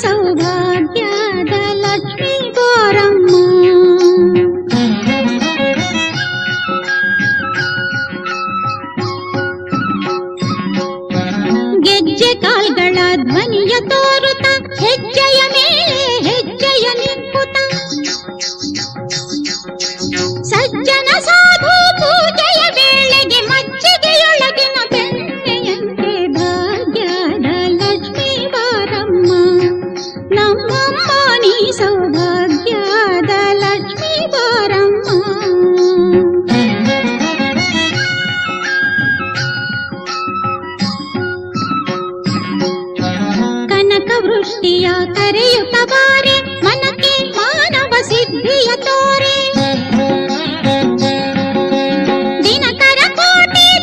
ಸೌಭಾಗ್ಯದ ಲಕ್ಷ್ಮೀ ಬಾರಮ್ಮ. ಗೆಜ್ಜೆ ಕಾಲ್ಗಳ ಧ್ವನಿಯ ತೋರುತ್ತ ಹೆಜ್ಜೆಯ ಮೇಲೆ ಹೆಜ್ಜೆಯ ನಿಂಕುತ ಸಜ್ಜನ ಸಾಧು ಪೂಜೆಯ ವೇಳೆಗೆ ಮಜ್ಜಿಗೆಯೊಳಗಿನ ಬೆಣ್ಣೆಯಂತೆ ಭಾಗ್ಯದ ಲಕ್ಷ್ಮೀ ಬಾರಮ್ಮ. ನಮ್ಮಮ್ಮ ನೀ ಸೌಭಾಗ್ಯದ ಲಕ್ಷ್ಮೀ ಬಾರಮ್ಮ. ಕನಕ ವೃಷ್ಟಿಯ ಕರೆಯುತ್ತ ಬಾರೆ ಮನಕ್ಕೆ ಮಾನವ ಸಿದ್ಧಿಯ ತೋರೆ